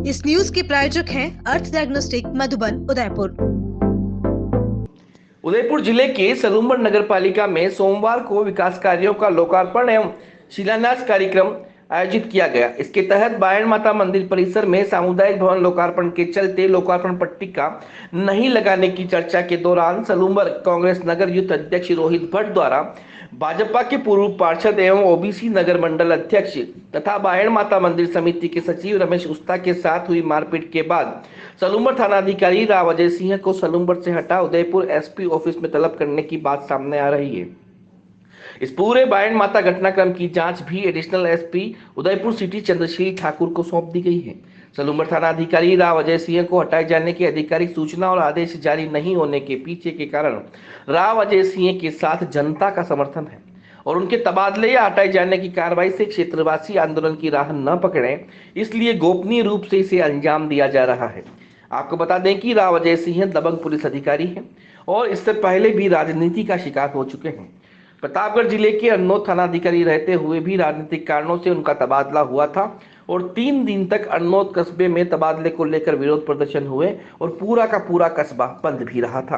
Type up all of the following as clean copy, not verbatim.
इस न्यूज के प्रायोजक हैं अर्थ डायग्नोस्टिक मधुबन उदयपुर। उदयपुर जिले के सलूम्बर नगर पालिका में सोमवार को विकास कार्यों का लोकार्पण एवं शिलान्यास कार्यक्रम आयोजित किया गया। इसके तहत बायण माता मंदिर परिसर में सामुदायिक भवन लोकार्पण के चलते लोकार्पण पट्टिका नहीं लगाने की चर्चा के दौरान सलूम्बर कांग्रेस नगर युथ अध्यक्ष रोहित भट्ट द्वारा भाजपा के पूर्व पार्षद एवं ओबीसी नगर मंडल अध्यक्ष तथा बायण माता मंदिर समिति के सचिव रमेश उस्ता के साथ हुई मारपीट के बाद सलूम्बर थानाधिकारी राव अजय सिंह को सलूम्बर से हटा उदयपुर एसपी ऑफिस में तलब करने की बात सामने आ रही है। इस पूरे बायण माता घटनाक्रम की जांच भी additional SP Udaipur city Chandrasheel Thakur को सौंप दी गई है। सलूम्बर थानाधिकारी राव अजय सिंह को हटाए जाने की आधिकारिक सूचना और आदेश जारी नहीं होने के पीछे के कारण राव अजय सिंह के साथ जनता का समर्थन है और उनके तबादले या हटाए जाने की कार्रवाई से क्षेत्रवासी आंदोलन की राह न पकड़े, इसलिए गोपनीय रूप से इसे अंजाम दिया जा रहा है। आपको बता दें कि राव अजय सिंह दबंग पुलिस अधिकारी हैं और इससे पहले भी राजनीति का शिकार हो चुके हैं। प्रतापगढ़ जिले के अरनोद थानाधिकारी रहते हुए भी राजनीतिक कारणों से उनका तबादला हुआ था और 3 दिन तक अरनोद कस्बे में तबादले को लेकर विरोध प्रदर्शन हुए और पूरा का पूरा कस्बा बंद भी रहा था।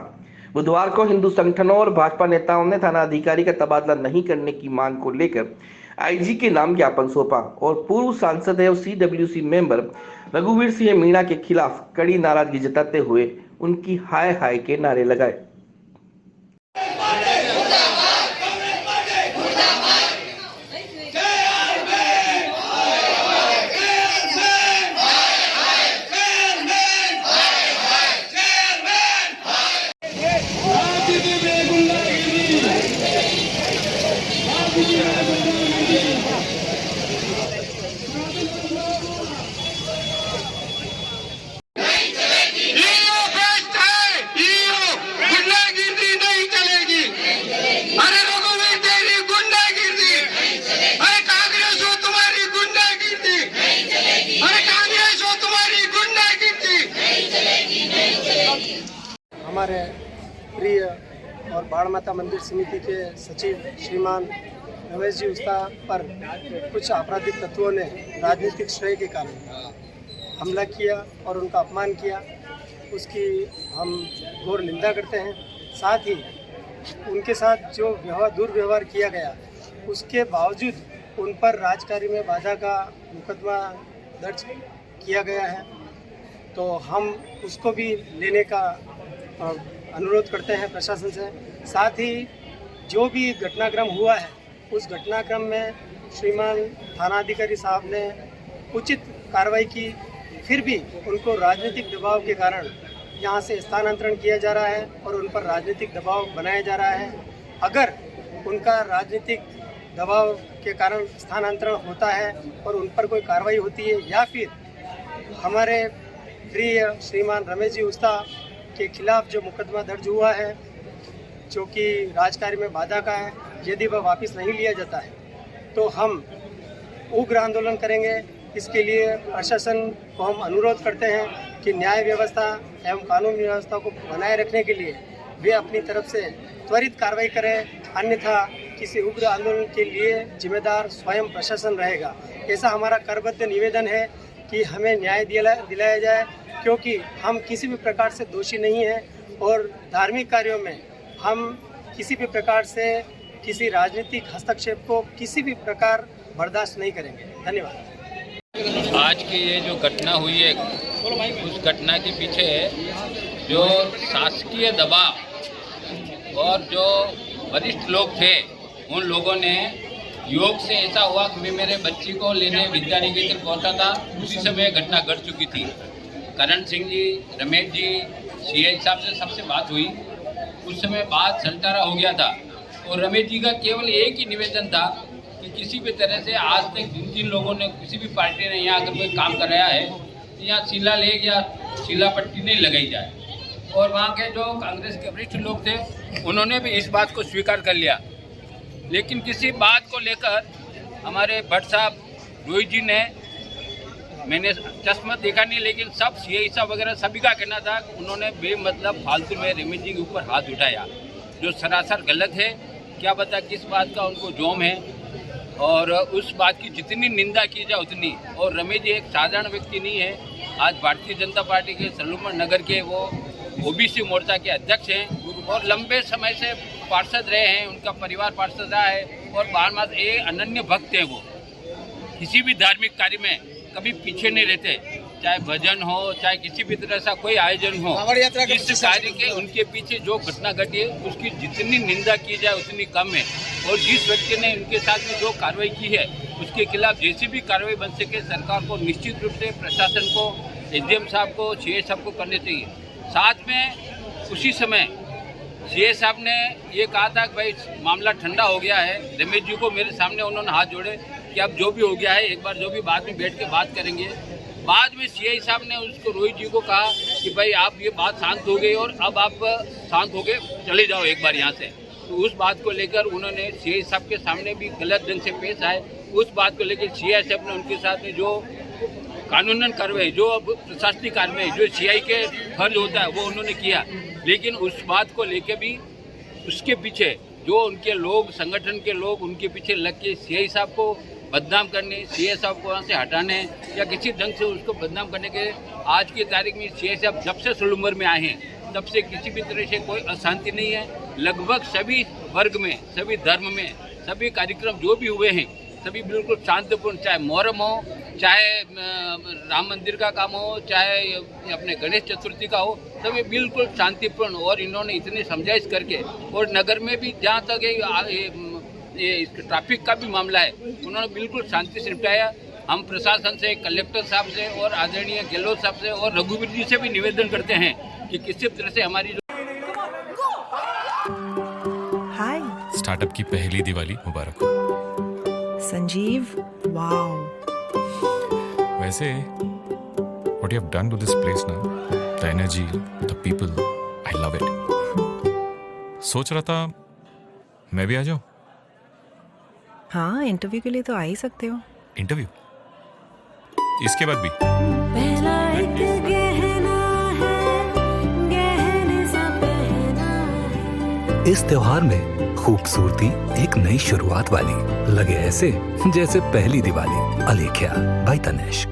बुधवार को हिंदू संगठनों और भाजपा नेताओं ने थानाधिकारी का तबादला नहीं करने की मांग को लेकर आईजी के नाम ज्ञापन सौंपा और पूर्व सांसद एवं सीडब्ल्यूसी मेंबर रघुवीर सिंह मीणा के खिलाफ कड़ी नाराजगी जताते हुए उनकी हाय हाय के नारे लगाए। हमारे प्रिय और बाण माता मंदिर समिति के सचिव श्रीमान रमेश जी उस्ता पर कुछ आपराधिक तत्वों ने राजनीतिक श्रेय के कारण हमला किया और उनका अपमान किया, उसकी हम घोर निंदा करते हैं। साथ ही उनके साथ जो दुर्व्यवहार किया गया उसके बावजूद उन पर राजकार्य में बाधा का मुकदमा दर्ज किया गया है, तो हम उसको भी लेने का अनुरोध करते हैं प्रशासन से। साथ ही जो भी घटनाक्रम हुआ है उस घटनाक्रम में श्रीमान थानाधिकारी साहब ने उचित कार्रवाई की, फिर भी उनको राजनीतिक दबाव के कारण यहाँ से स्थानांतरण किया जा रहा है और उन पर राजनीतिक दबाव बनाया जा रहा है। अगर उनका राजनीतिक दबाव के कारण स्थानांतरण होता है और उन पर कोई कार्रवाई होती है या फिर हमारे प्रिय श्रीमान रमेश जी उस्ता के खिलाफ जो मुकदमा दर्ज हुआ है जो कि राजकार्य में बाधा का है, यदि वह वापस नहीं लिया जाता है तो हम उग्र आंदोलन करेंगे। इसके लिए प्रशासन को हम अनुरोध करते हैं कि न्याय व्यवस्था एवं कानून व्यवस्था को बनाए रखने के लिए वे अपनी तरफ से त्वरित कार्रवाई करें, अन्यथा किसी उग्र आंदोलन के लिए जिम्मेदार स्वयं प्रशासन रहेगा। ऐसा हमारा करबद्ध निवेदन है कि हमें न्याय दिलाया जाए, क्योंकि हम किसी भी प्रकार से दोषी नहीं हैं और धार्मिक कार्यों में हम किसी भी प्रकार से किसी राजनीतिक हस्तक्षेप को किसी भी प्रकार बर्दाश्त नहीं करेंगे। धन्यवाद। आज की ये जो घटना हुई है उस घटना के पीछे जो शासकीय दबाव और जो वरिष्ठ लोग थे उन लोगों ने योग से ऐसा हुआ कि मैं मेरे बच्ची को लेने विद्यानिकेतन पहुंचा था, उसी समय घटना घट चुकी थी। करण सिंह जी, रमेश जी, सीए साहब से सबसे बात हुई, उस समय बात सलटारा हो गया था और रमेश जी का केवल एक ही निवेदन था कि किसी भी तरह से आज तक जिन लोगों ने किसी भी पार्टी ने यहाँ अगर कोई काम कराया है तो यहाँ शिलालेख या शिलापट्टी नहीं लगाई जाए। और वहाँ के जो कांग्रेस के वरिष्ठ लोग थे उन्होंने भी इस बात को स्वीकार कर लिया, लेकिन किसी बात को लेकर हमारे भट्ट साहब रोहित जी ने, मैंने चश्मा देखा नहीं लेकिन सब सीए साहब वगैरह सभी का कहना था, उन्होंने बेमतलब फालतू में रमेश जी के ऊपर हाथ उठाया जो सरासर गलत है। क्या पता किस बात का उनको जोम है और उस बात की जितनी निंदा की जाए उतनी। और रमेश जी एक साधारण व्यक्ति नहीं है, आज भारतीय जनता पार्टी के सलूमन नगर के वो ओबीसी मोर्चा के अध्यक्ष हैं और लंबे समय से पार्षद रहे हैं, उनका परिवार पार्षद रहा है और बाणमाता ये अनन्य भक्त हैं। वो किसी भी धार्मिक कार्य में कभी पीछे नहीं रहते, चाहे भजन हो चाहे किसी भी तरह का कोई आयोजन हो। इस कार्य के उनके पीछे जो घटना घटी है उसकी जितनी निंदा की जाए उतनी कम है और जिस व्यक्ति ने उनके साथ में जो कार्रवाई की है उसके खिलाफ जैसी भी कार्रवाई बन सके सरकार को निश्चित रूप से, प्रशासन को, एसडीएम साहब को, सीए साहब को करने चाहिए। साथ में उसी समय सीए साहब ने ये कहा था कि भाई मामला ठंडा हो गया है। रमेश जी को मेरे सामने उन्होंने हाथ जोड़े कि अब जो भी हो गया है एक बार जो भी बाद में बैठ के बात करेंगे। बाद में सीआई साहब ने उसको रोहित जी को कहा कि भाई आप ये बात शांत हो गई और अब आप शांत हो गए चले जाओ एक बार यहाँ से। तो उस बात को लेकर उन्होंने सीआई साहब के सामने भी गलत ढंग से पेश आए। उस बात को लेकर सीआई साहब ने उनके साथ में जो कानूनन कार्रवाई, जो अब प्रशासनिक कार्रवाई जो सीआई के फर्ज होता है वो उन्होंने किया। लेकिन उस बात को लेकर भी उसके पीछे जो उनके लोग, संगठन के लोग उनके पीछे लग के सीआई साहब को बदनाम करने, सीए साहब को वहाँ से हटाने या किसी ढंग से उसको बदनाम करने के आज की तारीख में सीए साहब जब से सलूमर में आए हैं तब से किसी भी तरह से कोई अशांति नहीं है। लगभग सभी वर्ग में, सभी धर्म में, सभी कार्यक्रम जो भी हुए हैं सभी बिल्कुल शांतिपूर्ण, चाहे मोहर्रम हो, चाहे राम मंदिर का काम हो, चाहे अपने गणेश चतुर्थी का हो, सभी बिल्कुल शांतिपूर्ण। और इन्होंने इतनी समझाइश करके और नगर में भी जहाँ तक ये ट्रैफिक का भी मामला है उन्होंने बिल्कुल शांति से निपटाया। हम प्रशासन से, कलेक्टर साहब से और आदरणीय गहलोत साहब से और रघुवीर जी से भी निवेदन करते हैं कि किसी तरह से हमारी हाय स्टार्टअप की पहली दिवाली मुबारक हो। संजीव, वाओ। वैसे what you have done to this place ना, the energy, the people, I love it। सोच रहा था मैं भी आ जाऊं। हाँ, इंटरव्यू के लिए तो आ ही सकते हो। इंटरव्यू इसके बाद भी पहला एक गहना है, गहने सा पहना है। इस त्योहार में खूबसूरती एक नई शुरुआत वाली लगे ऐसे जैसे पहली दिवाली। अलेख्या बाय तनिष्क।